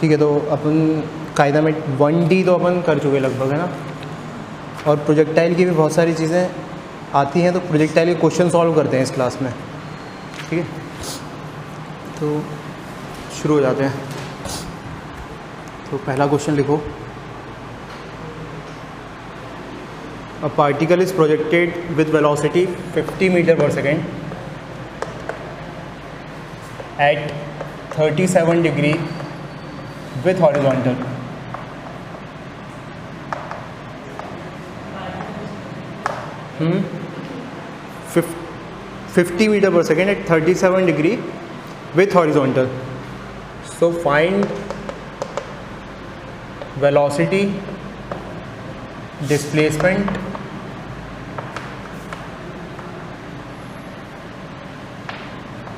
ठीक है, तो अपन कायदा में 1D तो अपन कर चुके लगभग, है ना। और प्रोजेक्टाइल की भी बहुत सारी चीज़ें आती हैं, तो प्रोजेक्टाइल के क्वेश्चन सॉल्व करते हैं इस क्लास में, ठीक है। तो शुरू हो जाते हैं। तो पहला क्वेश्चन लिखो। A particle is projected with velocity 50 metre per second at 37 degree with horizontal. Hmm 50 metre per second at 37 degree with horizontal. So find velocity, displacement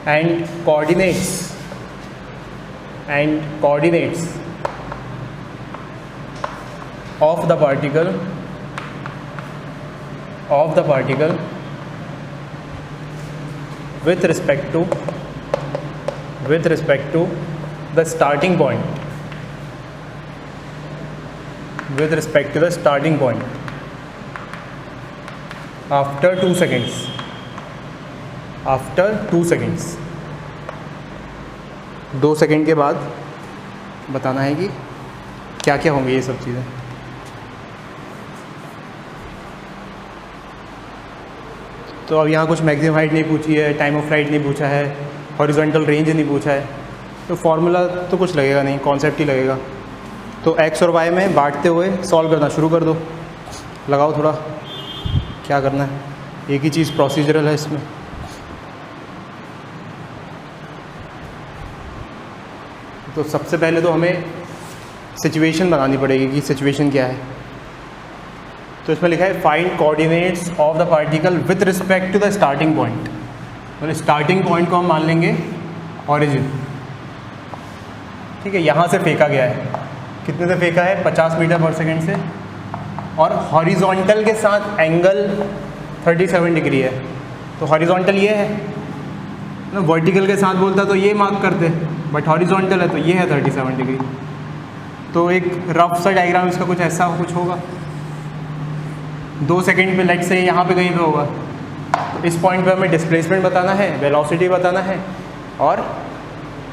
and coordinates of the particle with respect to the starting point, after 2 seconds, 2 second के बाद बताना है कि क्या क्या होंगे ये सब चीज़ें। तो अब यहाँ कुछ मैक्सिमम हाइट नहीं पूछी है, टाइम ऑफ फ्लाइट नहीं पूछा है, हॉरिजॉन्टल रेंज नहीं पूछा है, तो फार्मूला तो कुछ लगेगा नहीं, कॉन्सेप्ट ही लगेगा। तो एक्स और वाई में बांटते हुए सॉल्व करना शुरू कर दो, लगाओ थोड़ा क्या करना है, एक ही चीज़ प्रोसीजरल है इसमें। तो सबसे पहले तो हमें सिचुएशन बनानी पड़ेगी कि सिचुएशन क्या है। तो इसमें लिखा है find coordinates of the particle with respect to the starting point. मतलब स्टार्टिंग पॉइंट को हम मान लेंगे ऑरिजिन, ठीक है। यहाँ से फेंका गया है, कितने से फेंका है, 50 मीटर पर सेकेंड से, और हॉरिजॉन्टल के साथ एंगल 37 डिग्री है। तो हॉरिजॉन्टल ये है ना, वर्टिकल के साथ बोलता तो ये मार्क करते, बट हॉरिजॉन्टल है तो ये है 37 डिग्री। तो एक रफ सा डायग्राम इसका कुछ ऐसा कुछ होगा। 2 सेकेंड पे लेट से यहाँ पे कहीं पे होगा। इस पॉइंट पे हमें डिस्प्लेसमेंट बताना है, वेलोसिटी बताना है, और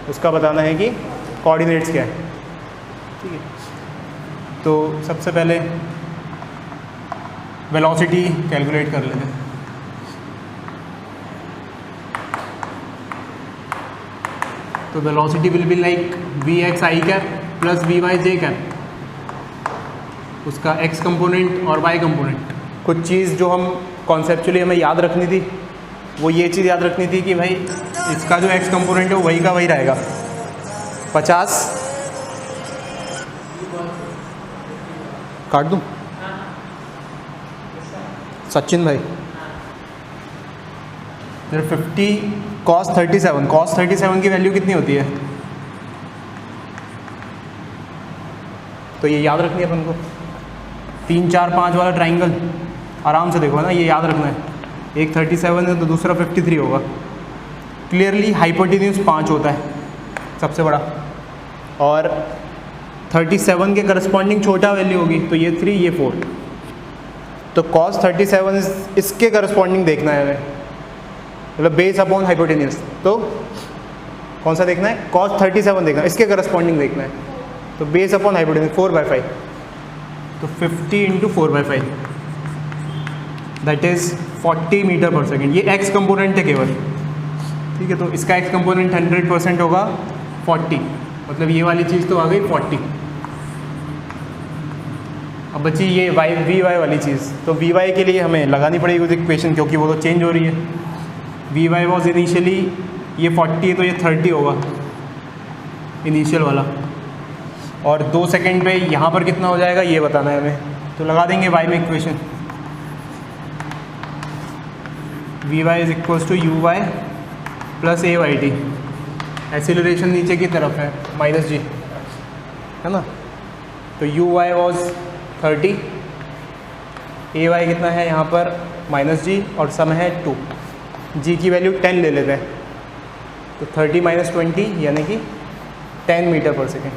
उसका बताना है कि कोऑर्डिनेट्स क्या है, ठीक है। तो सबसे पहले वेलोसिटी कैलकुलेट कर लेते हैं। तो velocity will be like Vx i cap plus Vy j cap, उसका x कंपोनेंट और y कंपोनेंट। कुछ चीज़ जो हम कॉन्सेप्चुअली हमें याद रखनी थी, वो ये चीज़ याद रखनी थी कि भाई इसका जो x कंपोनेंट है वो वही का वही रहेगा। 50 काट दूँ सचिन भाई, 50 cos 37 की वैल्यू कितनी होती है, तो ये याद रखनी है अपन को। 3 4 5 वाला ट्राइंगल आराम से देखो ना, ये याद रखना है। एक 37 है तो दूसरा 53 होगा। क्लियरली हाइपोटेन्यूज 5 होता है सबसे बड़ा, और 37 के करस्पॉन्डिंग छोटा वैल्यू होगी, तो ये 3 ये 4। तो cos 37 इसके करस्पॉन्डिंग देखना है हमें, मतलब बेस अपॉन हाइपोटेन्यूज। तो कौन सा देखना है, cos 37 देखना है, इसके करस्पॉन्डिंग देखना है। तो बेस अपॉन हाइपोटेन्यूज 4/5, तो 50 × 4/5 that is 40 metre per second. ये x कंपोनेंट है केवल, ठीक है। तो इसका x कंपोनेंट 100% होगा 40, मतलब ये वाली चीज़ तो आ गई 40। अब बची ये Vy वाली चीज़, तो Vy के लिए हमें लगानी पड़ेगी कुछ इक्वेशन, क्योंकि वो तो चेंज हो रही है। Vy वॉज इनिशियली ये 40 है तो ये 30 होगा इनिशियल वाला, और 2 सेकेंड पे यहाँ पर कितना हो जाएगा ये बताना है हमें। तो लगा देंगे y में equation, Vy = uy + ayt। Acceleration नीचे की तरफ है -g, है ना। तो uy वॉज 30, ay कितना है यहाँ पर -g, और सम है 2। g की वैल्यू 10 ले लेते हैं, तो 30 - 20 यानी कि 10 मीटर पर सेकेंड।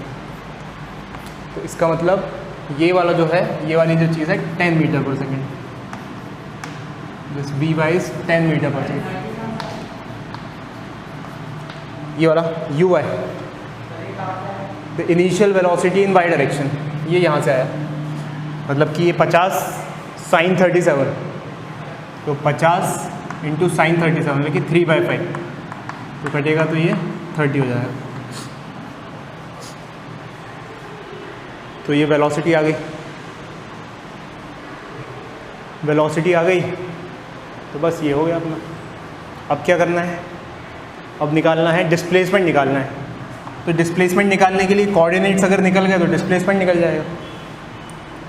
तो इसका मतलब ये वाला जो है, ये वाली जो चीज़ है 10 metre per second, this b y is 10 metre per second. ये वाला यू है the initial velocity in y direction, ये यहाँ से आया, मतलब कि ये 50 साइन 37, तो 50 इंटू साइन 37 मतलब कि 3/5, तो कटेगा तो ये 30 हो जाएगा। तो ये वेलोसिटी आ गई, वेलोसिटी आ गई, तो बस ये हो गया अपना। अब क्या करना है, अब निकालना है डिस्प्लेसमेंट निकालना है। तो डिस्प्लेसमेंट निकालने के लिए कोऑर्डिनेट्स अगर निकल गए तो डिस्प्लेसमेंट निकल जाएगा।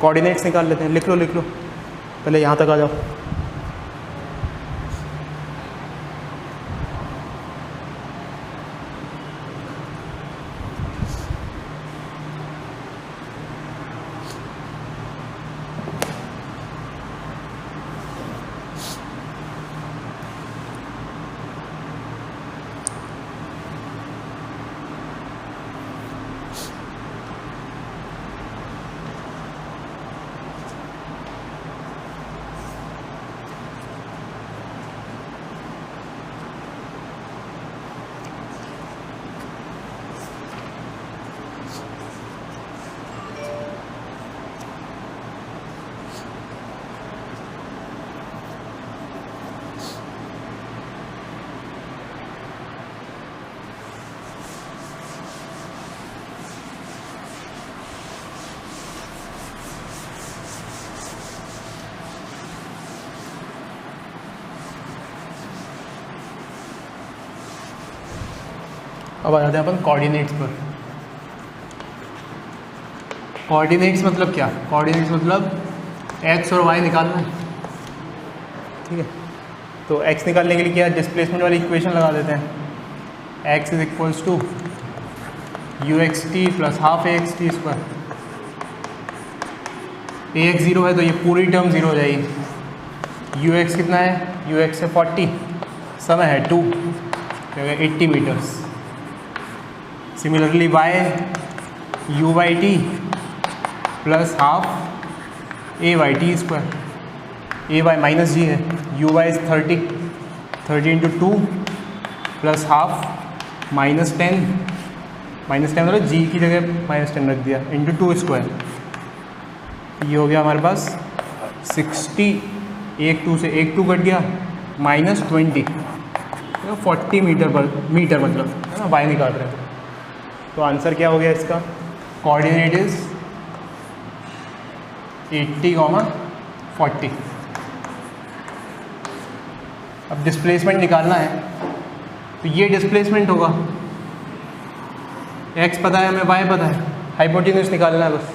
कोऑर्डिनेट्स निकाल लेते हैं, लिख लो पहले यहाँ तक आ जाओ। अब आ जाते हैं अपन कोऑर्डिनेट्स पर। कोऑर्डिनेट्स मतलब क्या, कोऑर्डिनेट्स मतलब एक्स और वाई निकालना है, ठीक है। तो एक्स निकालने के लिए क्या, डिस्प्लेसमेंट वाली इक्वेशन लगा देते हैं। X is equals to u x t plus half a x t square. A x 0 है तो ये पूरी टर्म 0 हो जाएगी। यू एक्स कितना है, यू एक्स है 40, समय है 2, 80 metres. Similarly y u y t plus half a y t square. A y minus g है, u y is 30 into 2 plus half -10 मतलब जी की जगह -10 रख दिया इंटू 2 स्क्वायर। ये हो गया हमारे पास 60, एक 2 से एक 2 कट गया, -20 40 मीटर मतलब है ना, वाई निकाल रहे थे। तो आंसर क्या हो गया इसका, कोऑर्डिनेट इज 80, 40। अब डिस्प्लेसमेंट निकालना है, तो ये डिस्प्लेसमेंट होगा, एक्स पता है हमें, वाई पता है, हाइपोटेन्यूज निकालना है बस।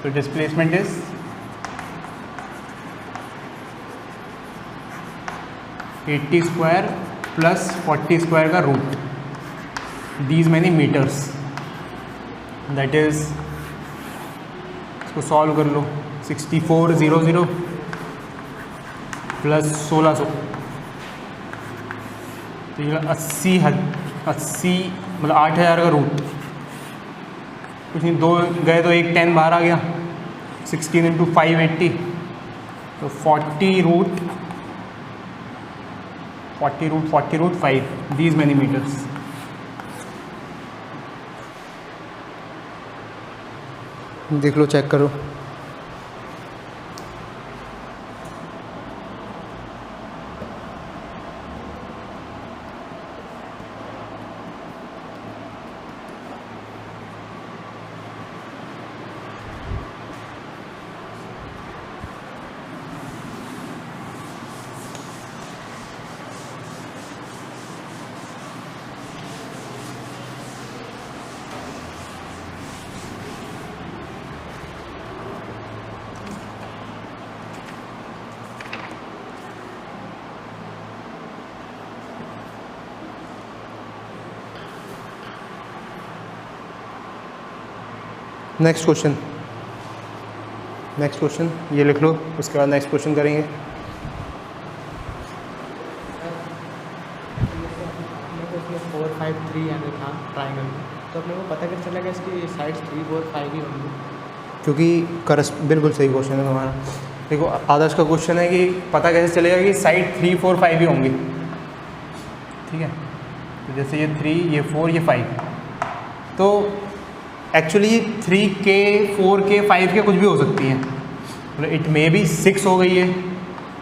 तो displacement is 80 square plus 40 square का root, these many metres, that is, इसको सॉल्व कर लो, 6400 प्लस 1600, तो ये 80 मतलब 8000 का रूट, कुछ नहीं, 2 गए तो एक 10 बाहर आ गया, 16 इंटू 580, तो 40 रूट 5, दीज मैनी मीटर्स। देख लो, चेक करो। नेक्स्ट क्वेश्चन ये लिख लो, उसके बाद नेक्स्ट क्वेश्चन करेंगे। उसमें 4 5 3 था ट्राइंगल में, तो अपने को पता कैसे चलेगा इसकी साइड्स 3, 4, 5 ही होंगी? क्योंकि बिल्कुल सही क्वेश्चन है तुम्हारा। देखो आदर्श का क्वेश्चन है कि पता कैसे चलेगा कि साइड 3, 4, 5 ही होंगी, ठीक है। तो जैसे ये 3, ये 4, ये 5, तो एक्चुअली 3K, 4K, 5K कुछ भी हो सकती हैं। मतलब इट मे बी 6 हो गई है,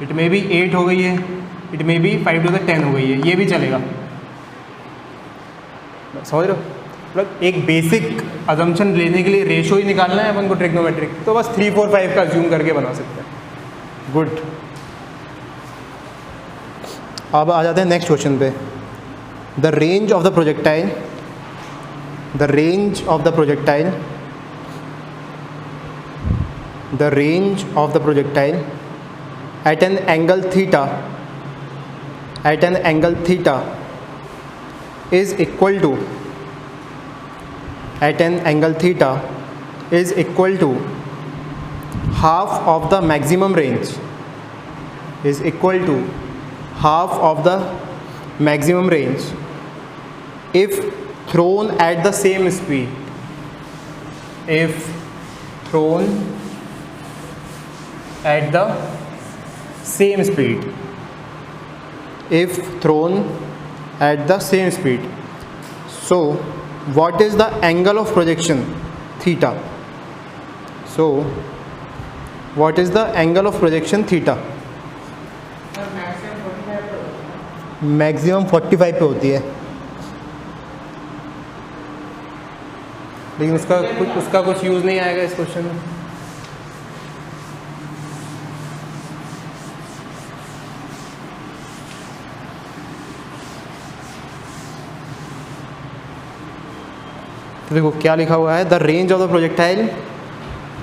इट मे बी 8 हो गई है, it may be 5 to the 10 हो गई है, ये भी चलेगा। समझ रहे हो? मतलब एक बेसिक अजम्पशन लेने के लिए रेशो ही निकालना है अपन को ट्रिग्नोमेट्रिक, तो बस 3, 4, 5 का अज्यूम करके बना सकते हैं। गुड। अब आ जाते हैं नेक्स्ट क्वेश्चन पे। The range of the projectile, the range of the projectile at an angle theta is equal to half of the maximum range, if thrown at the same speed, so what is the angle of projection theta? Maximum 45 पे होती है, लेकिन उसका कुछ use नहीं आएगा इस question में। तो देखो क्या लिखा हुआ है, the range of the projectile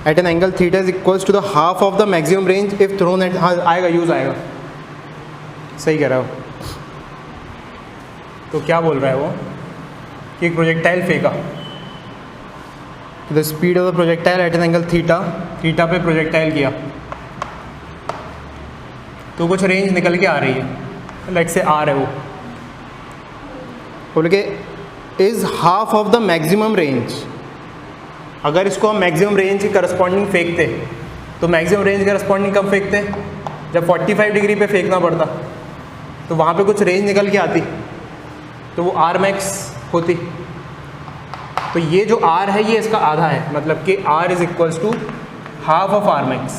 at an angle theta is equals to the half of the maximum range if thrown at, हाँ आएगा, यूज़ आएगा, सही कह रहा हो। तो क्या बोल रहा है वो कि एक प्रोजेक्टाइल फेंका, the speed of the projectile at an angle theta पे प्रोजेक्टाइल किया, तो कुछ रेंज निकल के आ रही है, लाइक से आर है वो, बोल के is half of the maximum range. अगर इसको हम मैक्सिमम रेंज के करस्पॉन्डिंग फेंकते, तो मैक्सिमम रेंज के करस्पॉन्डिंग कब फेंकते, जब 45 डिग्री पे फेंकना पड़ता, तो वहाँ पे कुछ रेंज निकल के आती, तो वो आर मैक्स होती। तो ये जो R है ये इसका आधा है, मतलब कि R is equals to half of r max.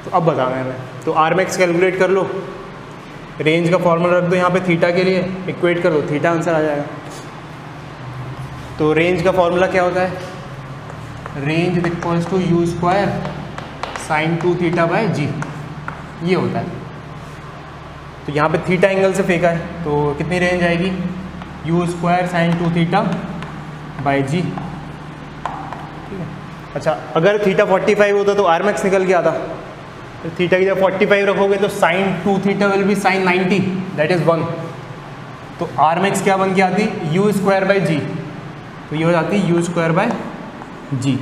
तो अब बताना है मैं, तो आर मैक्स कैलकुलेट कर लो, रेंज का फॉर्मूला रख दो यहाँ पे थीटा के लिए, इक्वेट कर लो, थीटा आंसर आ जाएगा। तो रेंज का फॉर्मूला क्या होता है, range is equals to u square sine 2 theta by g, ये होता है। तो यहाँ पे थीटा एंगल से फेंका है, तो कितनी रेंज आएगी, u square sine 2 theta by g, ठीक है। अच्छा, अगर थीटा 45 होता तो आर मैक्स निकल के आता, तो थीटा की जब 45 रखोगे तो sine 2 theta will be sine 90, that is 1। तो आर मैक्स क्या बन के आती, यू स्क्वायर बाई जी, तो ये हो जाती यू स्क्वायर बाय जी,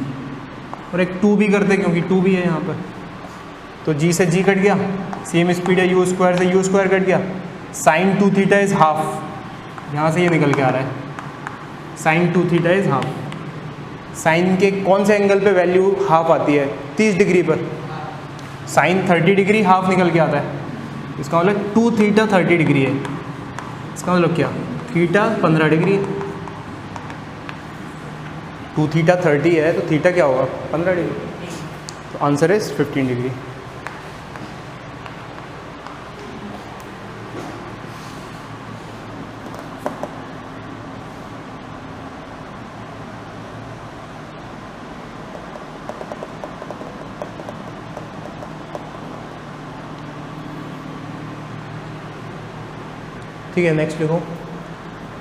और एक 2 भी करते क्योंकि 2 भी है यहाँ पर, तो जी से जी कट गया, सेम स्पीड है, यू स्क्वायर से यू स्क्वायर कट गया, साइन 2 थीटा इज़ हाफ, यहाँ से ये निकल के आ रहा है, sine 2 theta is half. Sine के कौन से एंगल पे वैल्यू हाफ आती है, 30 डिग्री पर, साइन 30 डिग्री हाफ निकल के आता है, इसका मतलब 2 थीटा 30 डिग्री है, इसका मतलब क्या, थीटा 15 डिग्री है, 2 थीटा 30 है, तो थीटा क्या होगा 15 डिग्री, तो आंसर इज 15 डिग्री। ठीक है, नेक्स्ट लिखो,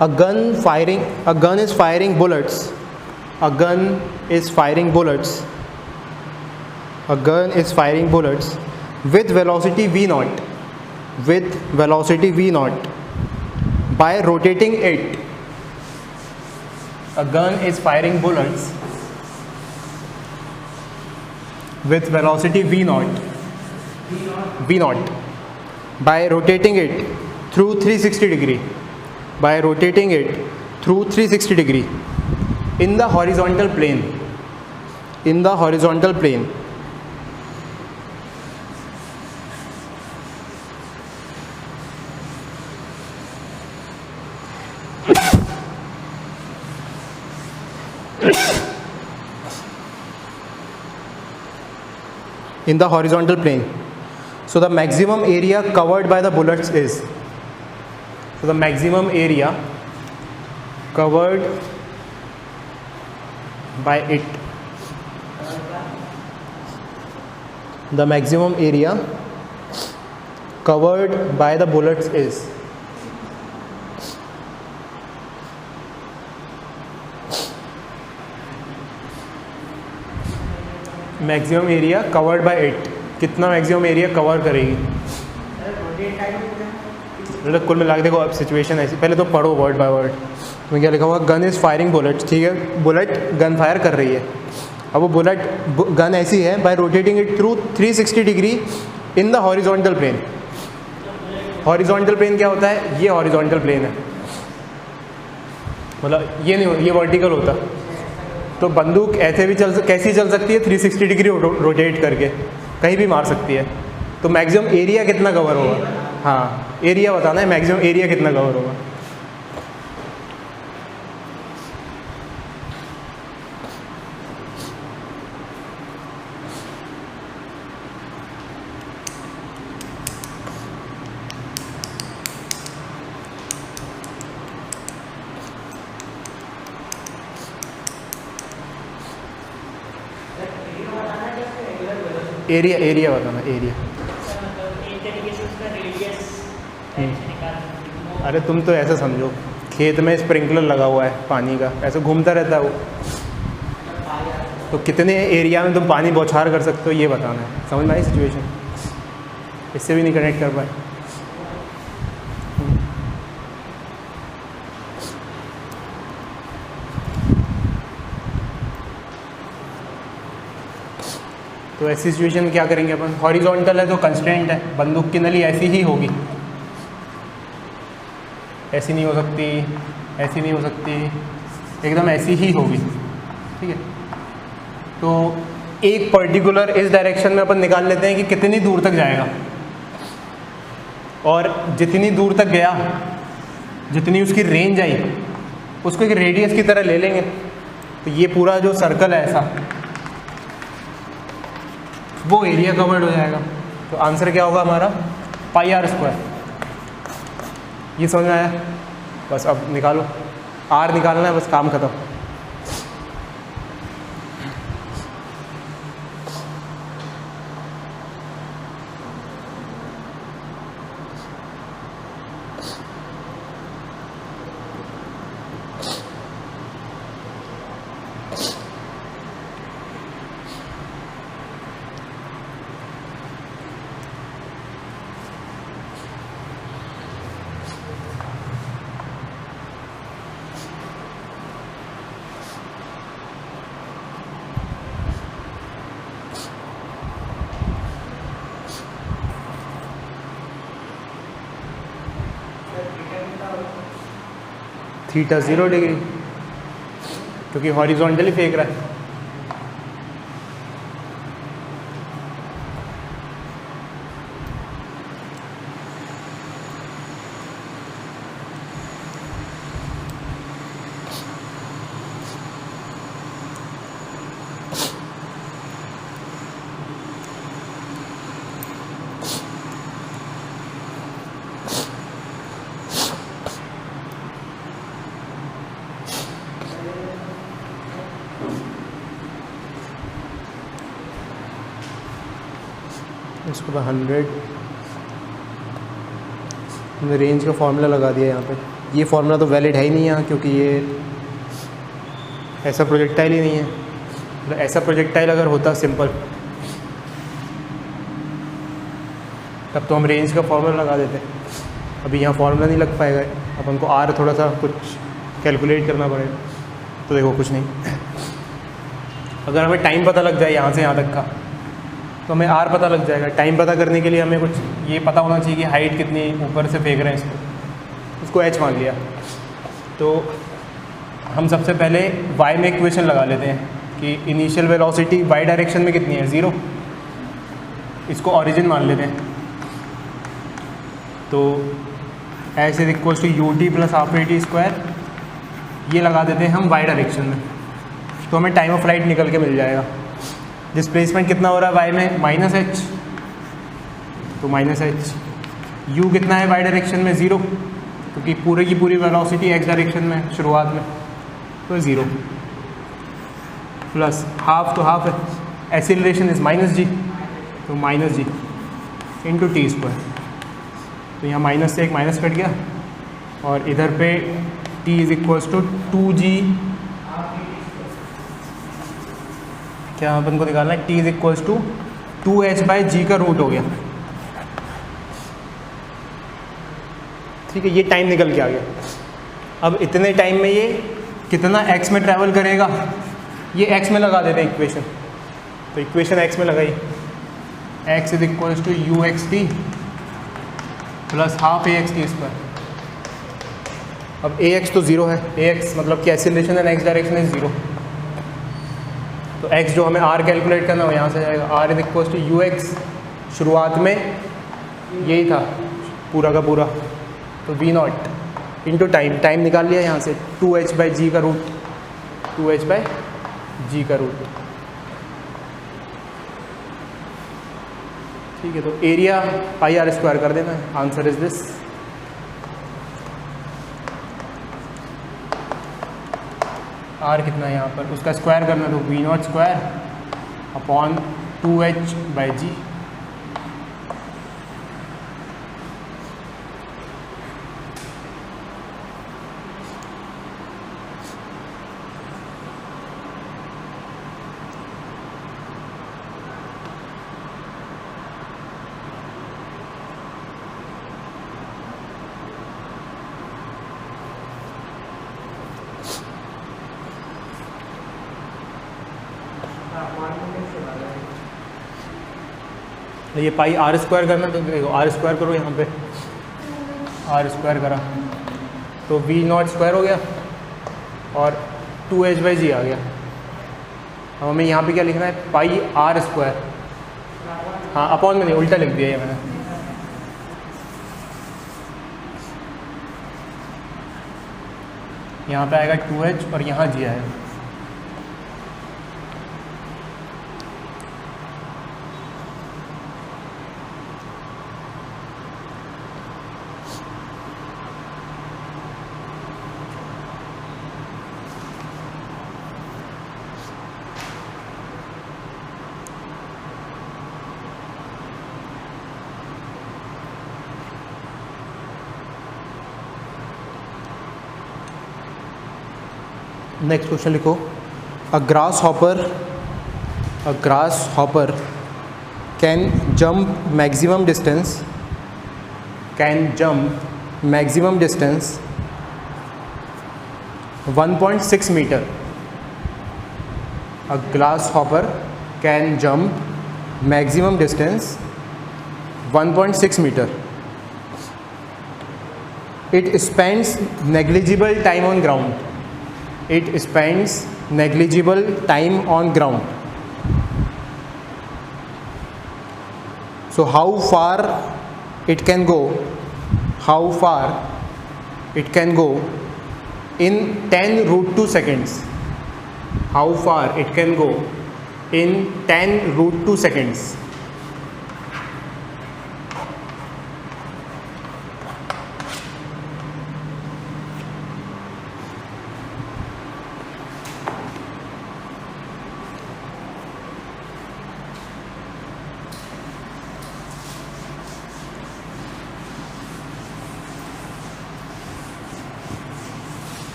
a gun is firing bullets, a gun is firing bullets with velocity v naught by rotating it. A gun is firing bullets with velocity v naught by rotating it through 360 degree. by rotating it through 360 degree in the horizontal plane. In the horizontal plane. In the horizontal plane. So the maximum area covered by the bullets is, so the maximum area covered by it, the maximum area covered by the bullets is, maximum area covered by it, कितना maximum area cover करेगी। मतलब कुल मिला के देखो अब situation ऐसी, पहले तो पढ़ो वर्ड बाय वर्ड। में क्या लिखा हुआ, गन इज़ फायरिंग बुलेट, ठीक है, बुलेट गन फायर कर रही है। अब वो बुलेट गन ऐसी है, by rotating it through 360 degree in the horizontal plane. Horizontal plane क्या होता है, ये हॉरिजॉन्टल प्लेन है, मतलब ये नहीं, ये वर्टिकल होता। तो बंदूक ऐसे भी कैसी चल सकती है, 360 डिग्री रोटेट करके कहीं भी मार सकती है। तो मैक्सिमम एरिया कितना कवर होगा, हाँ एरिया बताना है, मैक्सिमम एरिया कितना कवर होगा। एरिया बताना, एरिया। अरे तुम तो ऐसा समझो, खेत में स्प्रिंकलर लगा हुआ है पानी का, ऐसे घूमता रहता है वो, तो कितने एरिया में तुम पानी बौछार कर सकते हो ये बताना है। समझ में आई सिचुएशन, इससे भी नहीं कनेक्ट कर पाए। तो ऐसी सिचुएशन क्या करेंगे अपन, हॉरिजॉन्टल है तो कंस्ट्रेंट है, बंदूक की नली ऐसी ही होगी, ऐसी नहीं हो सकती, ऐसी नहीं हो सकती, एकदम ऐसी ही होगी, ठीक है। तो एक पर्टिकुलर इस डायरेक्शन में अपन निकाल लेते हैं कि कितनी दूर तक जाएगा, और जितनी दूर तक गया, जितनी उसकी रेंज आई, उसको एक रेडियस की तरह ले लेंगे। तो ये पूरा जो सर्कल है ऐसा, वो एरिया कवर्ड हो जाएगा। तो आंसर क्या होगा हमारा, पाई आर स्क्वायर। ये समझ में आया, बस अब निकालो, आर निकालना है, बस काम खत्म। थीटा 0 डिग्री, क्योंकि हॉरिजॉन्टली फेंक रहा है। इसको 100 हमने रेंज का फॉर्मूला लगा दिया यहाँ पे। ये फॉर्मूला तो वैलिड है ही नहीं यहाँ, क्योंकि ये ऐसा प्रोजेक्टाइल ही नहीं है। मतलब ऐसा प्रोजेक्टाइल अगर होता सिंपल, तब तो हम रेंज का फॉर्मूला लगा देते। अभी यहाँ फॉर्मूला नहीं लग पाएगा, अपन को आर थोड़ा सा कुछ कैलकुलेट करना पड़ेगा। तो देखो कुछ नहीं, अगर हमें टाइम पता लग जाए यहाँ से यहाँ तक का, तो हमें आर पता लग जाएगा। टाइम पता करने के लिए हमें कुछ ये पता होना चाहिए कि हाइट कितनी ऊपर से फेंक रहे हैं इसको, उसको एच मान लिया। तो हम सबसे पहले y में इक्वेशन लगा लेते हैं कि इनिशियल वेलोसिटी y डायरेक्शन में कितनी है, 0। इसको ओरिजिन मान लेते हैं। तो s is equals to u t plus half a t square, ये लगा देते हैं हम y डायरेक्शन में, तो हमें टाइम ऑफ फ्लाइट निकल के मिल जाएगा। डिस्प्लेसमेंट कितना हो रहा है y में, माइनस एच, तो माइनस एच। u कितना है y डायरेक्शन में, 0, क्योंकि पूरे की पूरी वेलोसिटी x डायरेक्शन में शुरुआत में, तो 0 प्लस हाफ, तो हाफ है, एक्सीलरेशन इज माइनस जी, तो माइनस जी इंटू टी स्क्वायर। तो यहाँ माइनस से एक माइनस कट गया और इधर पे t is equals to 2g, क्या अपन को निकालना है, t is equals to 2h/g का रूट हो गया। ठीक है, ये टाइम निकल के आ गया। अब इतने टाइम में ये कितना x में ट्रैवल करेगा, ये x में लगा देते हैं इक्वेशन। तो इक्वेशन x में लगाई, x is equals to u x t plus half a x t square. अब ax तो 0 है, ax मतलब कि acceleration and x direction is 0, तो x जो हमें r कैलकुलेट करना हो यहाँ से जाएगा, r is equals to u x, शुरुआत में यही था पूरा का पूरा, तो v नॉट इंटू टाइम निकाल लिया यहाँ से, 2h/g का रूट, 2h/g का रूट। ठीक है, तो एरिया पाई आर स्क्वायर कर देना है, आंसर इज दिस। आर कितना है यहाँ पर, उसका स्क्वायर करना, तो we not square upon 2h/g। ये पाई आर स्क्वायर करना, तो देखो आर स्क्वायर करो यहाँ पे, आर स्क्वायर करा तो वी नॉट स्क्वायर हो गया और 2h/g आ गया। अब हमें यहाँ पे क्या लिखना है, पाई आर स्क्वायर, हाँ अपॉन में नहीं, उल्टा लिख दिया ये मैंने। यहाँ पे आएगा 2h और यहाँ g आएगा। नेक्स्ट क्वेश्चन लिखो, a grasshopper can jump maximum distance 1.6 metre. A glass hopper can jump maximum distance 1.6 metre. It spends negligible time on ground. It spends negligible time on ground. So how far it can go? How far it can go in 10√2 seconds? How far it can go in 10√2 seconds?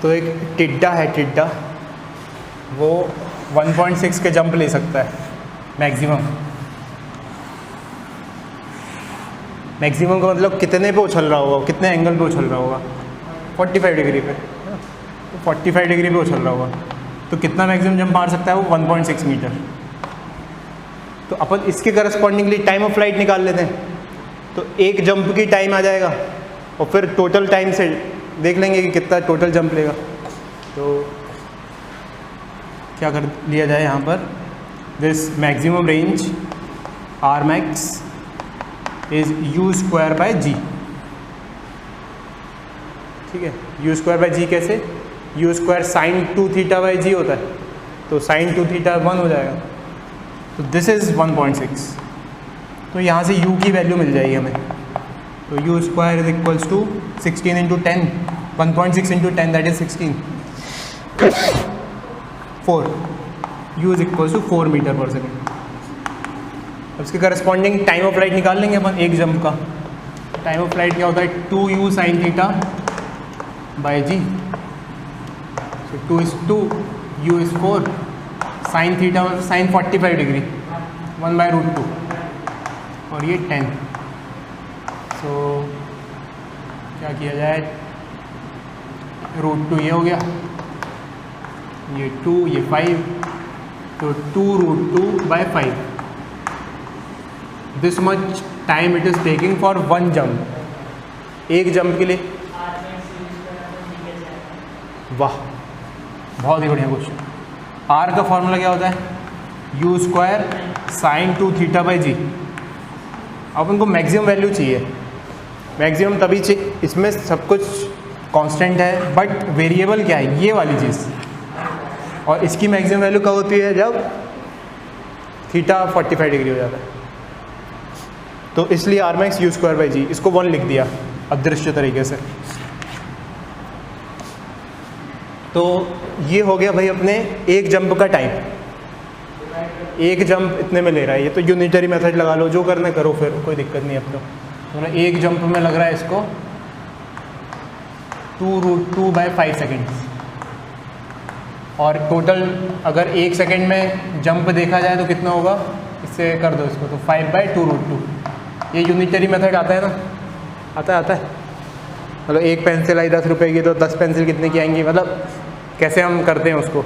तो एक टिड्डा है, टिड्डा वो 1.6 के jump ले सकता है मैक्सिमम। मैक्सिमम का मतलब कितने पे उछल रहा होगा, कितने एंगल पे उछल रहा होगा, 45 डिग्री पे, तो 45 डिग्री पे उछल रहा होगा, तो कितना मैक्सिमम जंप मार सकता है वो 1.6 मीटर। तो अपन इसके करस्पॉन्डिंगली टाइम ऑफ फ्लाइट निकाल लेते हैं। तो एक जंप की टाइम आ जाएगा और फिर टोटल टाइम से देख लेंगे कि कितना टोटल जंप लेगा। तो क्या कर लिया जाए यहाँ पर, this maximum range R max is u square by g. ठीक है, यू स्क्वायर बाय जी कैसे, u square sine 2 theta by g होता है, तो साइन 2 थीटा 1 हो जाएगा, तो दिस इज़ 1.6। तो यहाँ से u की वैल्यू मिल जाएगी हमें। तो u square is equals to 16 into 10, 1.6 into 10 that is 16, 4, u is equals to 4 metre per second. अब इसके करस्पॉन्डिंग टाइम ऑफ फ्लाइट निकाल लेंगे अपन एक जंप का। टाइम ऑफ फ्लाइट क्या होता है, 2u sine theta by g, so 2 is 2, u is 4, sine theta sine 45 degree 1/√2 और ये 10। सो क्या किया जाए, √2 ये हो गया, ये 2, ये 5, तो 2√2/5। This much time it is taking for one jump, एक जंप के लिए। वाह, बहुत ही बढ़िया क्वेश्चन। आर का फॉर्मूला क्या होता है, u square sine 2 theta by g. अब उनको मैक्सिमम वैल्यू चाहिए, मैक्सिमम तभी चाहिए, इसमें सब कुछ कांस्टेंट है बट वेरिएबल क्या है, ये वाली चीज़। और इसकी मैक्सिमम वैल्यू कब होती है, जब थीटा 45 डिग्री हो जाता है। तो इसलिए R max u square by g, इसको 1 लिख दिया अदृश्य तरीके से। तो ये हो गया भाई अपने एक जंप का टाइम, एक जंप इतने में ले रहा है। ये तो यूनिटरी मेथड लगा लो, जो करना करो, फिर कोई दिक्कत नहीं। अब तो मतलब एक जंप में लग रहा है इसको 2√2/5 सेकेंड्स, और टोटल अगर 1 सेकेंड में जंप देखा जाए तो कितना होगा, इससे कर दो इसको, तो 5/2√2। ये यूनिटरी मेथड आता है ना, आता है। मतलब एक पेंसिल आई 10 रुपये की, तो 10 पेंसिल कितने की आएंगी, मतलब कैसे हम करते हैं उसको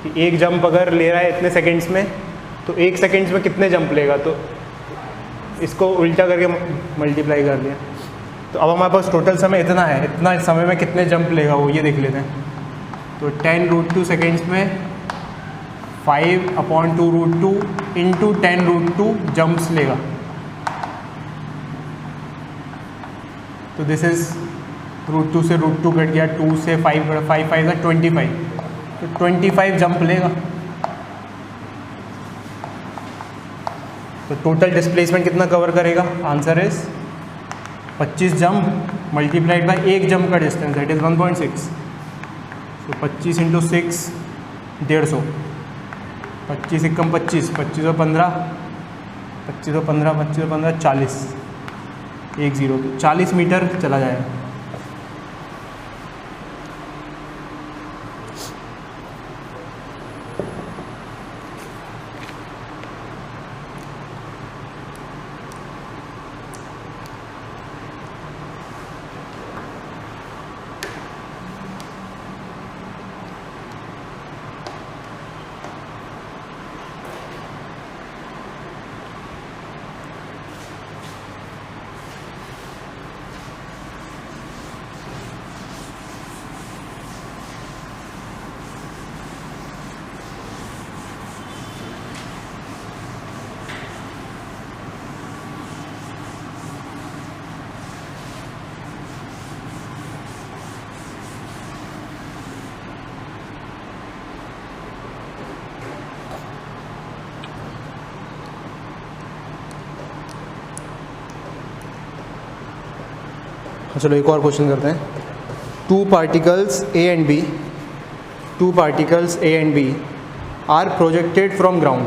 कि एक जंप अगर ले रहा है इतने सेकंड्स में, तो 1 सेकंड्स में कितने जंप लेगा, तो इसको उल्टा करके मल्टीप्लाई कर दिया। तो अब हमारे पास टोटल समय इतना है, इतना समय में कितने जंप लेगा वो ये देख लेते हैं। तो 10√2 सेकेंड्स में 5/2√2 इंटू 10√2 जंप्स लेगा। तो दिस इज़ √2 से √2 कट गया, 2 से 5 5 का 25, तो 25 जंप लेगा। तो टोटल डिस्प्लेसमेंट कितना कवर करेगा, answer is 25 jump multiplied by एक जंप का डिस्टेंस, दैट इज़ 1.6। तो 25 इंटू 6 150, 25 एकम 25, 25 और 15, 25 और 15, 25 और 15 40, 10, तो 40 मीटर चला जाएगा। चलो एक और क्वेश्चन करते हैं। Two particles A and B are projected from ground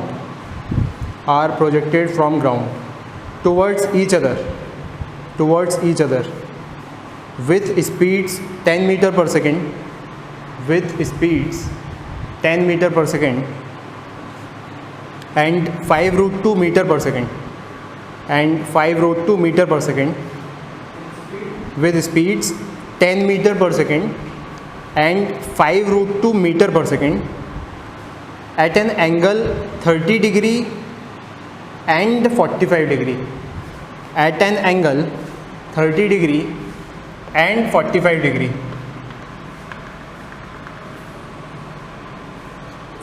towards each other with speeds 10 meter per second and 5√2 meter per second. and 5 road to meter per second with speeds 10 meter per second and 5 root 2 meter per second at an angle 30 degree and 45 degree, at an angle 30 degree and 45 degree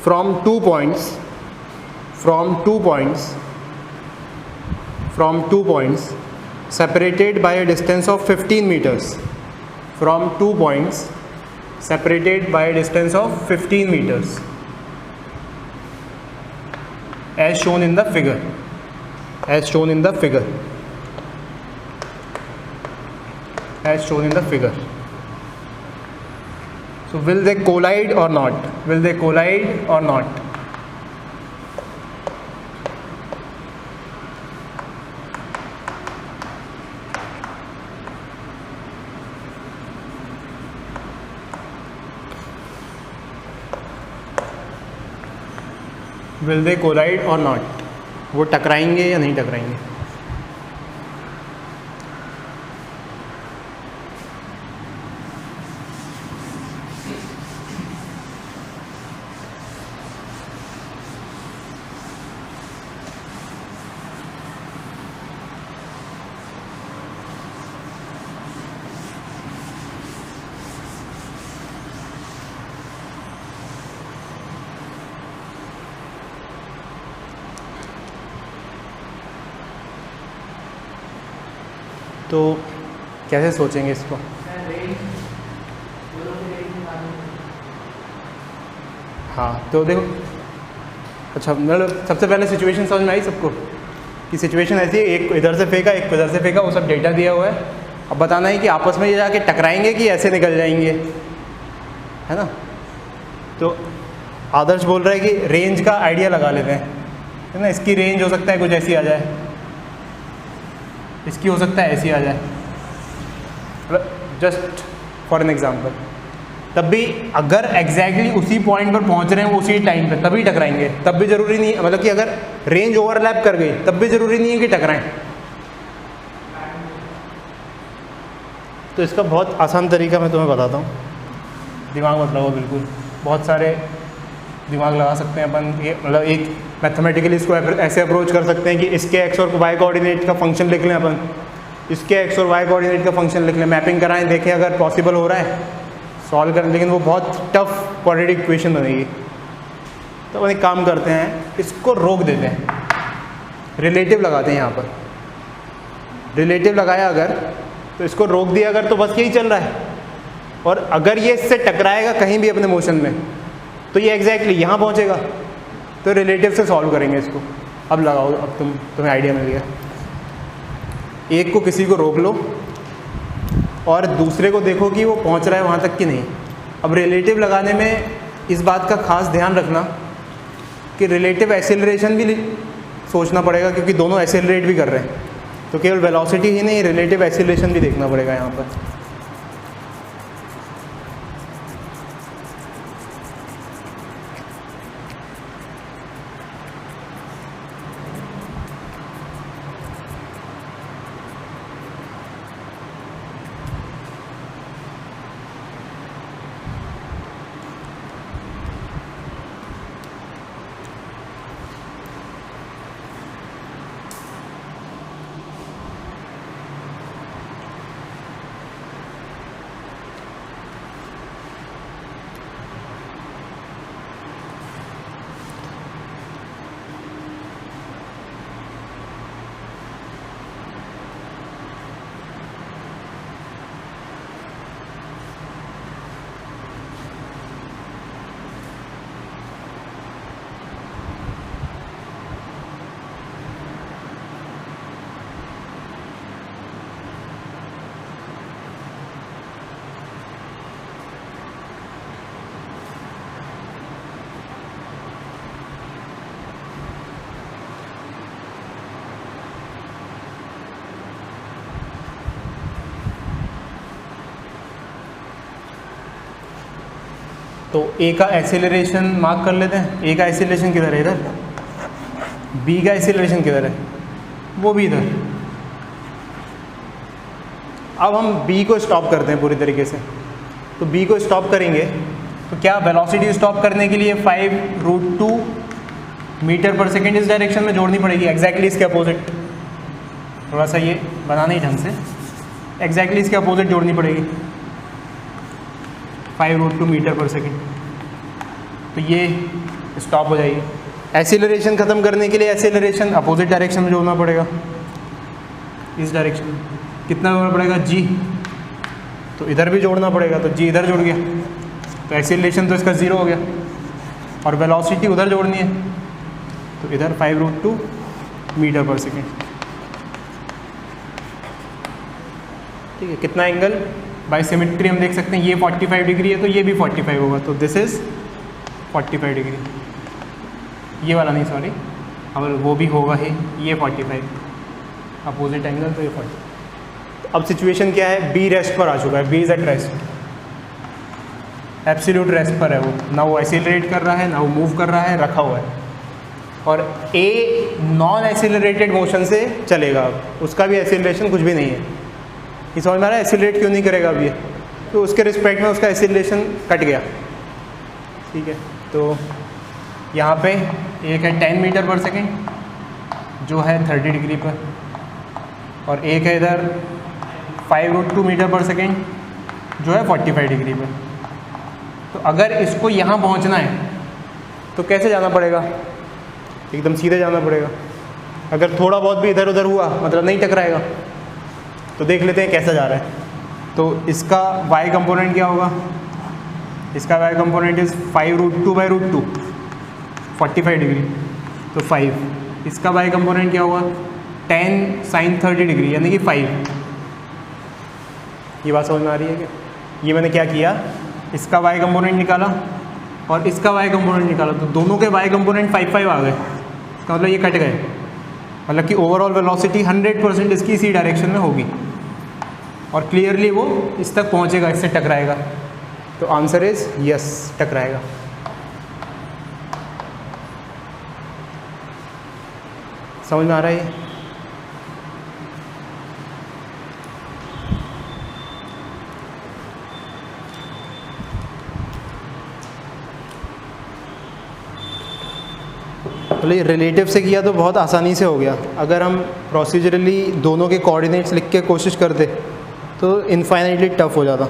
from two points separated by a distance of 15 meters, from 2 points separated by a distance of 15 meters, as shown in the figure, as shown in the figure, as shown in the figure. So will they collide or not? Will they collide or not? Will they collide or not? वो टकराएंगे या नहीं टकराएंगे? तो कैसे सोचेंगे इसको? हाँ तो देखो, अच्छा मतलब सबसे पहले सिचुएशन समझ में आई सबको कि सिचुएशन ऐसी है, एक इधर से फेंका एक इधर से फेंका, वो सब डेटा दिया हुआ है। अब बताना है कि आपस में ये जाके टकराएंगे कि ऐसे निकल जाएंगे, है ना। तो आदर्श बोल रहा है कि रेंज का आइडिया लगा लेते हैं, है ना। इसकी रेंज हो सकता है कुछ ऐसी आ जाए, इसकी हो सकता है ऐसी आ जाए, जस्ट फॉर एन एग्जांपल। तब भी अगर एग्जैक्टली उसी पॉइंट पर पहुंच रहे हैं उसी टाइम पे, तभी टकराएंगे। तब भी ज़रूरी नहीं, मतलब कि अगर रेंज ओवरलैप कर गई तब भी ज़रूरी नहीं है कि टकराएं। तो इसका बहुत आसान तरीका मैं तुम्हें बताता हूँ, दिमाग मत लगाओ बिल्कुल। बहुत सारे दिमाग लगा सकते हैं अपन, ये मतलब एक मैथमेटिकली इसको ऐसे अप्रोच कर सकते हैं कि इसके एक्स और वाई कोऑर्डिनेट का फंक्शन लिख लें अपन, इसके एक्स और वाई कोऑर्डिनेट का फंक्शन लिख लें, मैपिंग कराएं, देखें अगर पॉसिबल हो रहा है सॉल्व करें। लेकिन वो बहुत टफ क्वाड्रेटिक इक्वेशन बनेगी। तो अपन एक काम करते हैं, इसको रोक देते हैं, रिलेटिव लगाते हैं यहाँ पर। रिलेटिव लगाया अगर, तो इसको रोक दिया अगर, तो बस यही चल रहा है। और अगर ये इससे टकराएगा कहीं भी अपने मोशन में, तो ये एग्जैक्टली यहाँ पहुँचेगा। तो रिलेटिव से सॉल्व करेंगे इसको। अब लगाओ, अब तुम्हें आइडिया मिल गया। एक को किसी को रोक लो और दूसरे को देखो कि वो पहुँच रहा है वहाँ तक कि नहीं। अब रिलेटिव लगाने में इस बात का खास ध्यान रखना कि रिलेटिव एक्सेलरेशन भी सोचना पड़ेगा, क्योंकि दोनों एक्सेलरेट भी कर रहे हैं। तो केवल वेलोसिटी ही नहीं, रिलेटिव एक्सेलरेशन भी देखना पड़ेगा यहाँ पर। तो ए का एक्सेलरेशन मार्क कर लेते हैं। ए का एक्सेलरेशन किधर है? इधर। बी का एक्सेलरेशन किधर है? वो भी इधर। अब हम B को स्टॉप करते हैं पूरी तरीके से। तो B को स्टॉप करेंगे तो क्या वेलोसिटी स्टॉप करने के लिए 5√2 मीटर पर सेकेंड इस डायरेक्शन में जोड़नी पड़ेगी, एग्जैक्टली इसके अपोजिट। थोड़ा सा ये बनाना ही ढंग से, एग्जैक्टली इसके अपोजिट जोड़नी पड़ेगी 5√2 मीटर पर सेकेंड। तो ये स्टॉप हो जाएगी। एक्सीलरेशन ख़त्म करने के लिए एक्सीलरेशन अपोजिट डायरेक्शन में जोड़ना पड़ेगा, इस डायरेक्शन में। कितना जोड़ना पड़ेगा? G। तो इधर भी जोड़ना पड़ेगा, तो G इधर जुड़ गया, तो एक्सीलरेशन तो इसका 0 हो गया। और वेलोसिटी उधर जोड़नी है, तो इधर 5√2 मीटर पर सेकेंड। ठीक है, कितना एंगल? बाय सिमेट्री हम देख सकते हैं, ये 45 डिग्री है तो ये भी 45 होगा, तो दिस इज़ 45 डिग्री। ये वाला नहीं, सॉरी, अगर वो भी होगा ही, ये 45 अपोजिट एंगल, तो ये 40। अब सिचुएशन क्या है? बी रेस्ट पर आ चुका है, B is at rest, absolute rest पर है वो। ना वो एक्सीलरेट कर रहा है, ना वो मूव कर रहा है, रखा हुआ है। और ए नॉन एक्सीलरेटेड मोशन से चलेगा, उसका भी एक्सीलरेशन कुछ भी नहीं है। ये समझ में आ रहा है? एक्सीलरेट क्यों नहीं करेगा अब ये? तो उसके रिस्पेक्ट में उसका एक्सीलरेशन कट गया। ठीक है, तो यहाँ पे एक है 10 मीटर पर सेकेंड जो है 30 डिग्री पर, और एक है इधर 5√2 मीटर पर सेकेंड जो है 45 डिग्री पर। तो अगर इसको यहाँ पहुँचना है तो कैसे जाना पड़ेगा? एकदम सीधे जाना पड़ेगा। अगर थोड़ा बहुत भी इधर उधर हुआ मतलब नहीं टकराएगा। तो देख लेते हैं कैसा जा रहा है। तो इसका y कंपोनेंट क्या होगा? इसका y कंपोनेंट इज़ 5√2/√2 45 डिग्री, तो 5। इसका y कंपोनेंट क्या होगा? 10 sin 30 डिग्री, यानी कि 5। ये बात समझ में आ रही है क्या? ये मैंने क्या किया, इसका y कंपोनेंट निकाला और इसका y कंपोनेंट निकाला, तो दोनों के y कंपोनेंट 5 आ गए। इसका मतलब ये कट गए, मतलब कि ओवरऑल वेलोसिटी 100% इसकी इसी डायरेक्शन में होगी और क्लियरली वो इस तक पहुंचेगा, इससे टकराएगा। तो आंसर इज यस, टकराएगा। समझ में आ रहा है? ये रिलेटिव से किया तो बहुत आसानी से हो गया। अगर हम प्रोसीजरली दोनों के कोऑर्डिनेट्स लिख के कोशिश करते तो इनफाइनाइटली टफ हो जाता।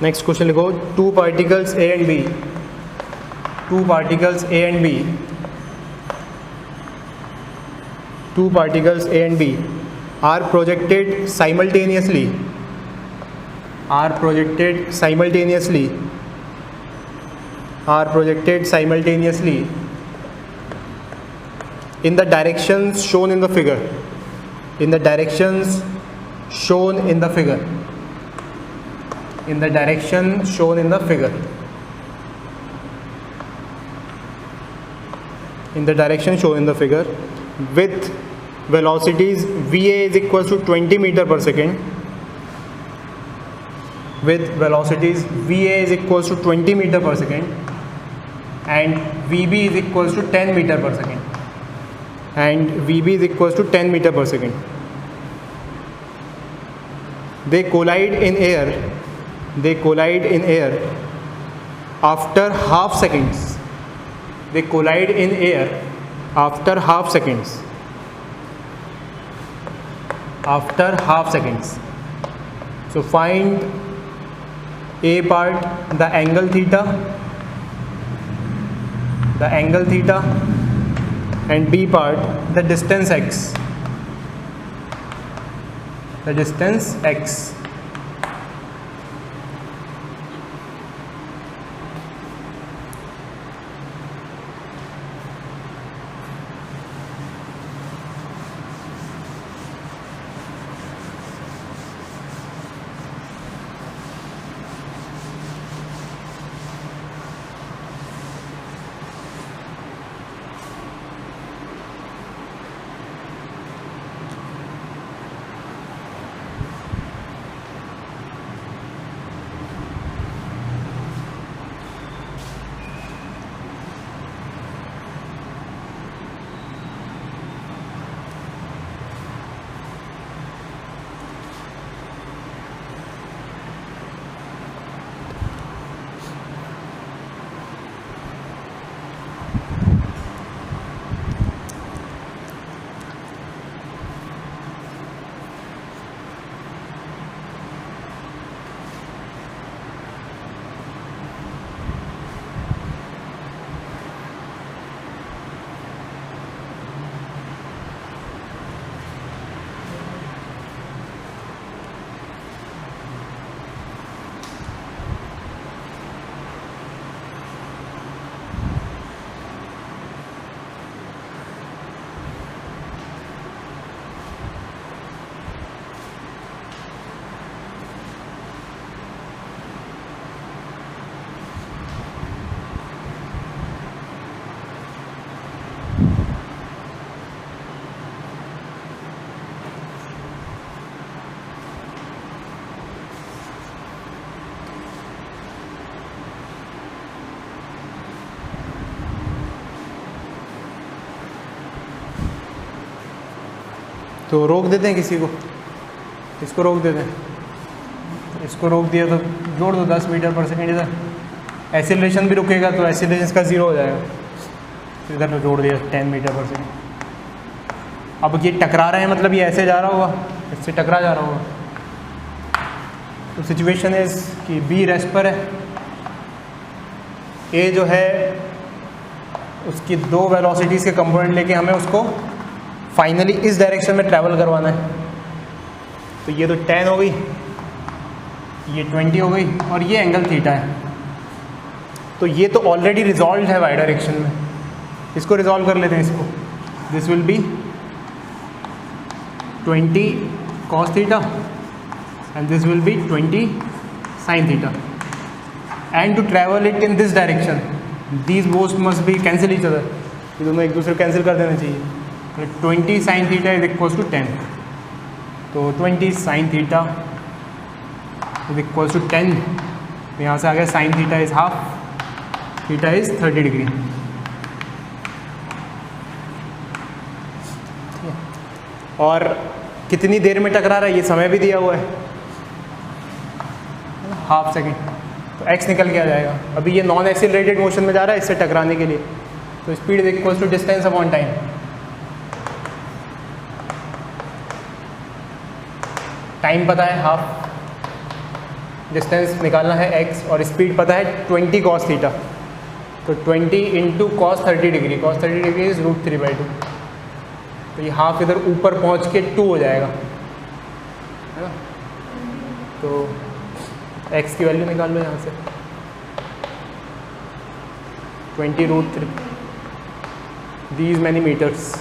नेक्स्ट क्वेश्चन लिखो, two particles A and B, two particles A and B, two particles A and B are projected simultaneously, are projected simultaneously, are projected simultaneously in the directions shown in the figure, in the directions shown in the figure, in the direction shown in the figure, in the direction shown in the figure with velocities VA is equals to 20 meter per second, with velocities VA is equals to 20 meter per second and VB is equals to 10 meter per second, and VB is equals to 10 meter per second. They collide in air, they collide in air after half seconds, they collide in air after half seconds, after half seconds. So find A part the angle theta, and B part the distance x. तो रोक देते हैं किसी को, इसको रोक देते हैं, इसको रोक दिया तो जोड़ दो 10 मीटर पर सेकेंड इधर, एसिलेशन भी रुकेगा तो एसिलेशन इसका 0 हो जाएगा, तो इधर जोड़ दिया 10 मीटर पर सेकेंड। अब ये टकरा रहे हैं, मतलब ये ऐसे जा रहा होगा, इससे टकरा जा रहा होगा। तो सिचुएशन इज कि बी रेस्ट पर है, ए जो है उसकी 2 वेलोसिटीज़ के कंपोनेंट लेके हमें उसको फाइनली इस डायरेक्शन में ट्रैवल करवाना है। तो ये तो 10 हो गई, ये 20 हो गई, और ये एंगल थीटा है। तो ये तो ऑलरेडी रिजॉल्व है वाई डायरेक्शन में, इसको रिजॉल्व कर लेते हैं इसको। This will be 20 cos theta and this will be 20 sin theta, and to travel it in this direction these both must be cancel each other, ये दोनों एक दूसरे को कैंसिल कर देना चाहिए। 20 sin theta is equals to 10, तो 20 sin theta is equals to 10, तो यहाँ से आ गया sin theta is half, theta is 30 degree. और कितनी देर में टकरा रहा है ये समय भी दिया हुआ है, हाफ सेकेंड, तो x निकल के आ जाएगा। अभी ये नॉन एक्सीलरेटेड मोशन में जा रहा है इससे टकराने के लिए, तो speed is equals to distance upon time. Time पता है हाफ, डिस्टेंस निकालना है x, और स्पीड पता है 20 cos थीटा, तो 20 into cos 30 degree, cos 30 degree is √3/2, तो ये हाफ इधर ऊपर पहुंच के 2 हो जाएगा, है ना। तो x की वैल्यू निकाल लो यहाँ से, 20√3 these many meters।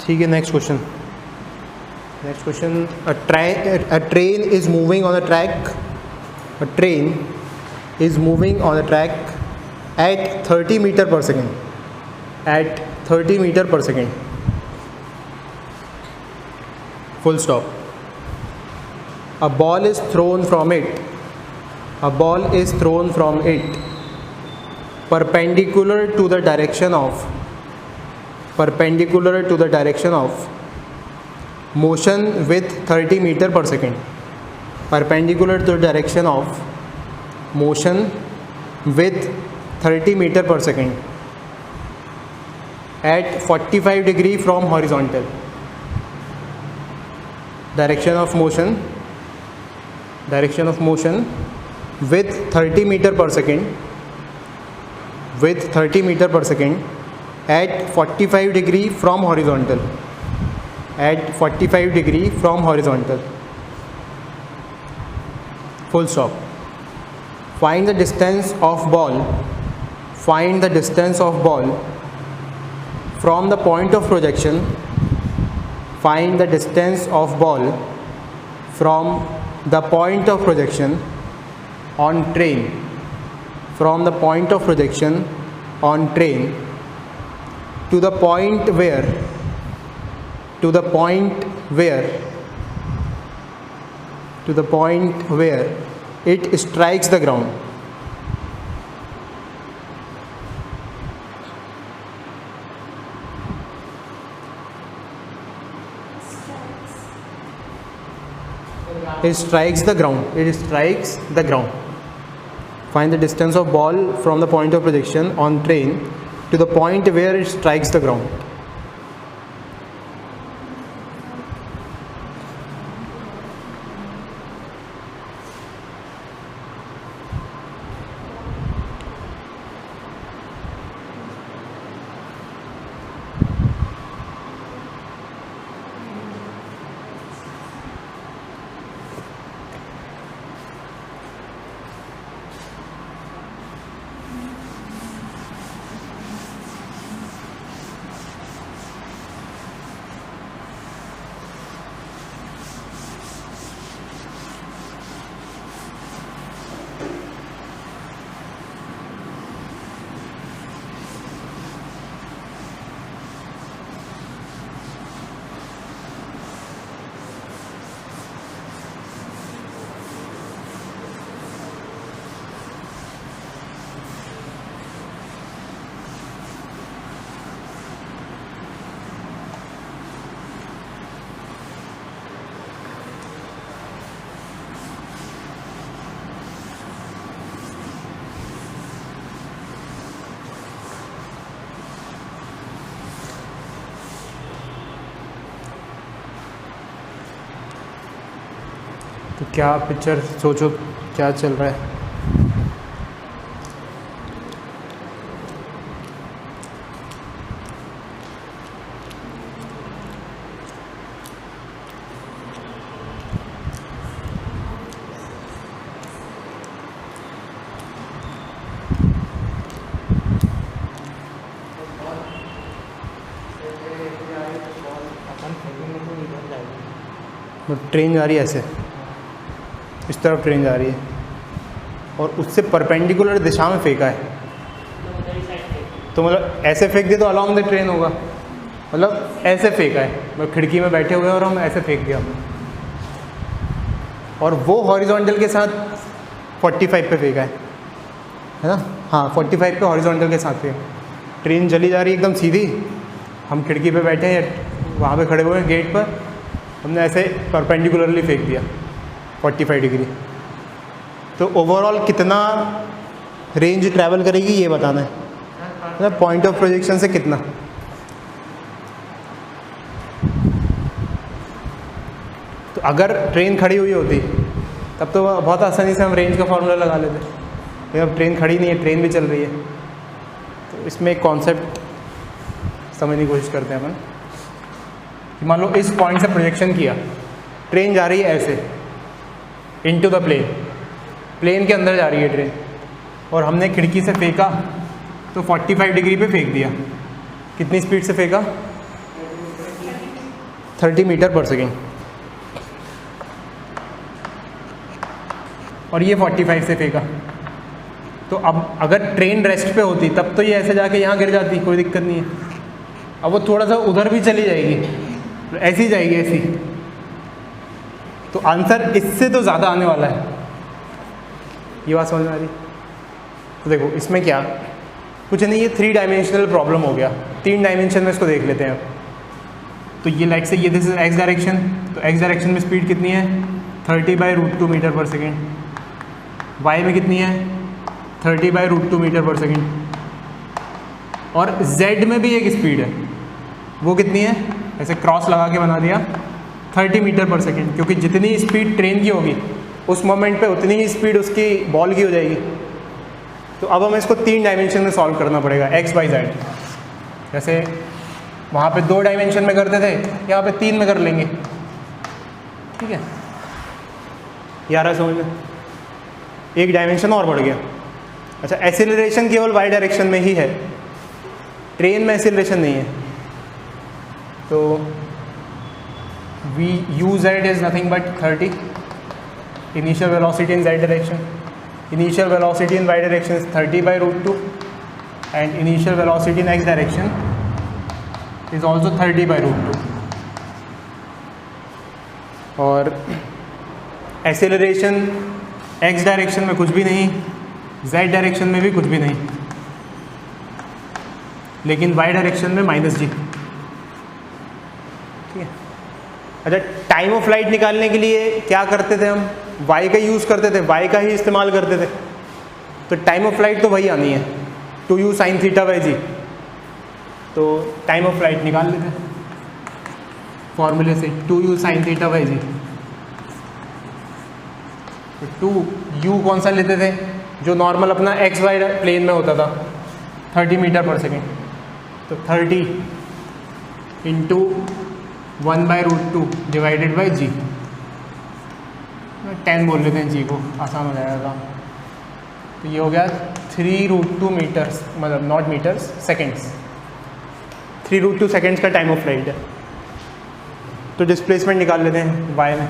ठीक है, next question. A train is moving on a track. A train is moving on a track at 30 meter per second. At 30 meter per second. Full stop. A ball is thrown from it. A ball is thrown from it. Perpendicular to the direction of motion with 30 meter per second. Perpendicular to the direction of motion with 30 meter per second at 45 degree from horizontal. Direction of motion with 30 meter per second at 45 degree from horizontal. Full stop. Find the distance of ball from the point of projection. Find the distance of ball from the point of projection on train. From the point of projection on train to the point where it strikes the ground. It strikes the ground. Find the distance of ball from the point of projection on train to the point where it strikes the ground. तो क्या picture सोचो क्या चल रहा है. Train जा रही है ऐसे, इस तरफ ट्रेन जा रही है और उससे परपेंडिकुलर दिशा में फेंका है. तो मतलब ऐसे फेंक दे तो अलॉन्ग द ट्रेन होगा. मतलब ऐसे फेंका है, मतलब खिड़की में बैठे हुए हैं और हम ऐसे फेंक दिया हमने, और वो हॉरिजॉन्टल के साथ 45 पे फेंका है ना. हाँ, 45 पे हॉरिजॉन्टल के साथ फेंका. ट्रेन चली जा रही है एकदम सीधी, हम खिड़की पे बैठे हैं, वहाँ पे खड़े हुए हैं गेट पर, हमने ऐसे परपेंडिकुलरली फेंक दिया 45 डिग्री. तो ओवरऑल कितना रेंज ट्रैवल करेगी ये बताना है, मतलब पॉइंट ऑफ प्रोजेक्शन से कितना. तो अगर ट्रेन खड़ी हुई होती तब तो बहुत आसानी से हम रेंज का फॉर्मूला लगा लेते, लेकिन अब ट्रेन खड़ी नहीं है, ट्रेन भी चल रही है. तो इसमें एक कॉन्सेप्ट समझने की कोशिश करते हैं अपन कि मान लो इस पॉइंट से प्रोजेक्शन किया, ट्रेन जा रही है ऐसे इनटू द प्लेन, प्लेन के अंदर जा रही है ट्रेन, और हमने खिड़की से फेंका तो 45 डिग्री पे फेंक दिया. कितनी स्पीड से फेंका? 30 मीटर पर सेकेंड, और ये 45 से फेंका। तो अब अगर ट्रेन रेस्ट पे होती तब तो ये ऐसे जाके यहाँ गिर जाती, कोई दिक्कत नहीं है। अब वो थोड़ा सा उधर भी चली जाएगी, ऐसी जाएगी ऐसी, तो आंसर इससे तो ज़्यादा आने वाला है। ये बात समझ में आ रही? तो देखो इसमें क्या कुछ नहीं, ये 3 डायमेंशनल प्रॉब्लम हो गया। 3 डायमेंशन में इसको देख लेते हैं अब। तो ये लाइक से ये दिस इज एक्स डायरेक्शन, तो एक्स डायरेक्शन में स्पीड कितनी है 30/√2 मीटर पर सेकेंड, वाई में कितनी है 30/√2 मीटर पर सेकेंड, और जेड में भी एक स्पीड है, वो कितनी है, ऐसे क्रॉस लगा के बना दिया 30 मीटर पर सेकेंड, क्योंकि जितनी स्पीड ट्रेन की होगी उस मोमेंट पे उतनी ही स्पीड उसकी बॉल की हो जाएगी। तो अब हमें इसको 3 डायमेंशन में सॉल्व करना पड़ेगा, एक्स बाई जेड। जैसे वहाँ पे 2 डायमेंशन में करते थे, यहाँ पे 3 में कर लेंगे, ठीक है। यार समझ में, एक डायमेंशन और बढ़ गया। अच्छा, एक्सेलरेशन केवल वाई डायरेक्शन में ही है, ट्रेन में एक्सेलरेशन नहीं है। तो v u z is nothing but 30, initial velocity in z direction, initial velocity in y direction is 30/√2 and initial velocity in x direction is also 30/√2। और एक्सेलरेशन एक्स डायरेक्शन में कुछ भी नहीं, जेड डायरेक्शन में भी कुछ भी नहीं, लेकिन वाई डायरेक्शन में -g, ठीक है। अच्छा, टाइम ऑफ फ्लाइट निकालने के लिए क्या करते थे हम, वाई का यूज़ करते थे, वाई का ही इस्तेमाल करते थे। तो टाइम ऑफ फ्लाइट तो वही आनी है 2u sin θ/g। तो टाइम ऑफ फ्लाइट निकाल लेते हैं फॉर्मूले से, 2u sin θ/g। तो 2u कौन सा लेते थे, जो नॉर्मल अपना एक्स वाई प्लेन में होता था, 30 मीटर पर सेकेंड। तो 30 इंटू 1/√2 डिवाइडेड बाई जी, 10 बोल लेते हैं जी को, आसान हो जाएगा। तो ये हो गया 3√2 मीटर्स, मतलब नॉट मीटर्स, सेकेंड्स। 3√2 सेकेंड्स का टाइम ऑफ फ्लाइट है। तो डिस्प्लेसमेंट निकाल लेते हैं वाई में।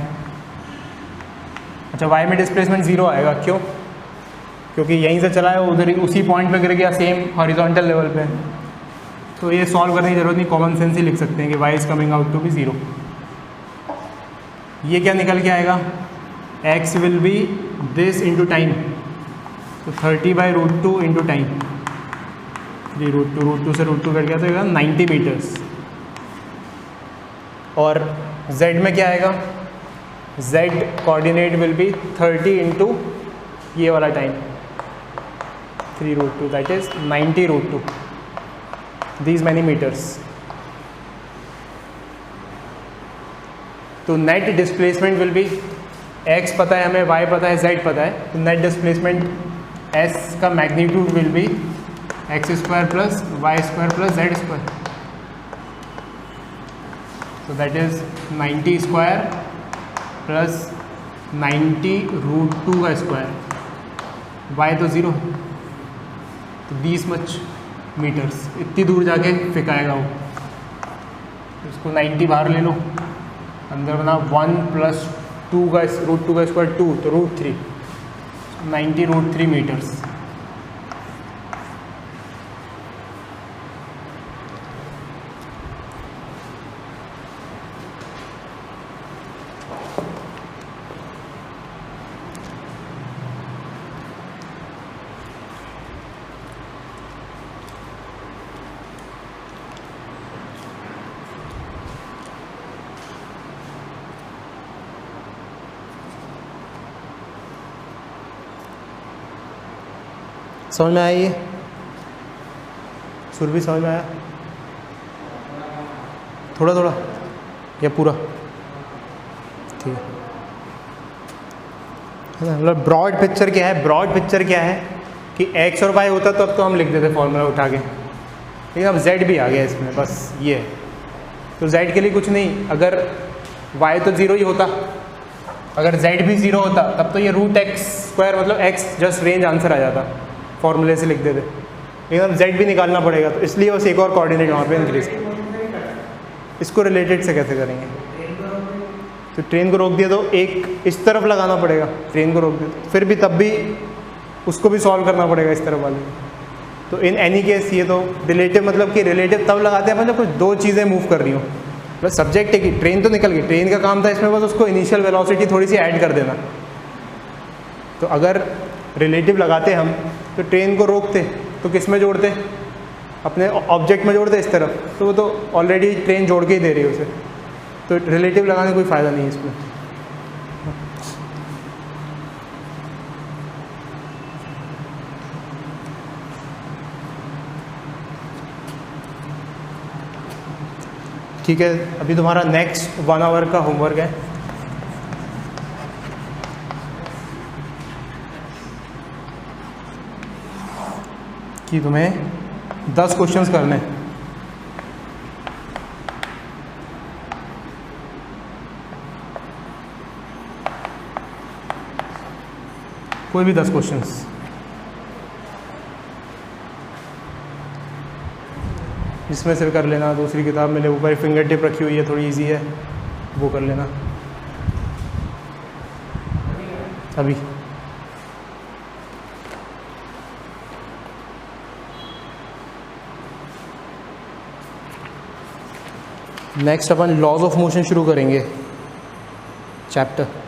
अच्छा, वाई में डिस्प्लेसमेंट 0 आएगा, क्यों? क्योंकि यहीं से चला है, उधर ही उसी पॉइंट पे गिर गया, सेम हॉरिजॉन्टल लेवल पे। तो ये सॉल्व करने की ज़रूरत नहीं, कॉमन सेंस ही लिख सकते हैं कि y is coming out to be 0। ये क्या निकल के आएगा, x will be this into time, तो 30/√2 इंटू टाइम, 3√2 से √2 कट गया तो आएगा 90 मीटर्स। और z में क्या आएगा, z coordinate will be 30 into ये वाला time 3√2, that is 90√2, these many meters। तो net displacement will be, x पता है हमें, y पता है, z पता है, तो नेट डिस्प्लेसमेंट s का magnitude will be x² plus y² plus z²। तो दैट इज 90² प्लस 90√2 का स्क्वायर, y तो 0, तो 20 मच मीटर्स, इतनी दूर जाके फेंकाएगा वो। इसको 90 बाहर ले लो, अंदर बना 1 प्लस 2 का √2 का स्क्वायर 2, तो √3, 90√3 मीटर्स। समझ में आया ये? सुर भी समझ में आया? थोड़ा थोड़ा या पूरा? ठीक है ना। मतलब ब्रॉड पिक्चर क्या है, ब्रॉड पिक्चर क्या है कि x और y होता तब तो हम लिख देते फॉर्मूला उठा के, लेकिन अब z भी आ गया इसमें, बस ये है। तो z के लिए कुछ नहीं, अगर y तो 0 ही होता, अगर z भी 0 होता तब तो ये √x² मतलब x जस्ट रेंज आंसर आ जाता, फॉर्मूले से लिख देते। लेकिन अब z भी निकालना पड़ेगा, तो इसलिए बस एक और कोऑर्डिनेट वहाँ पे इंक्रीज। इसको रिलेटेड से कैसे करेंगे? तो ट्रेन को रोक दिया तो एक इस तरफ लगाना पड़ेगा, ट्रेन को रोक दिया फिर भी तब भी उसको भी सॉल्व करना पड़ेगा इस तरफ वाले। तो इन एनी केस ये तो रिलेटिव, मतलब कि रिलेटिव तब लगाते हैं अपन जब कुछ दो चीज़ें मूव कर रही हो। बस सब्जेक्ट है कि ट्रेन तो निकल गई, ट्रेन का काम था इसमें बस उसको इनिशियल वेलोसिटी थोड़ी सी ऐड कर देना। तो अगर रिलेटिव लगाते हम तो ट्रेन को रोकते तो किस में जोड़ते, अपने ऑब्जेक्ट में जोड़ते इस तरफ, तो वो तो ऑलरेडी ट्रेन जोड़ के ही दे रही है उसे, तो रिलेटिव लगाने का कोई फ़ायदा नहीं है इसमें। ठीक है, अभी तुम्हारा नेक्स्ट 1 आवर का होमवर्क है। कि तुम्हें 10 क्वेश्चंस करने हैं। कोई भी 10 क्वेश्चंस। इसमें से कर लेना, दूसरी किताब में ऊपर फिंगर टिप रखी हुई है, थोड़ी इजी है, वो कर लेना अभी। नेक्स्ट अपन लॉज ऑफ मोशन शुरू करेंगे चैप्टर।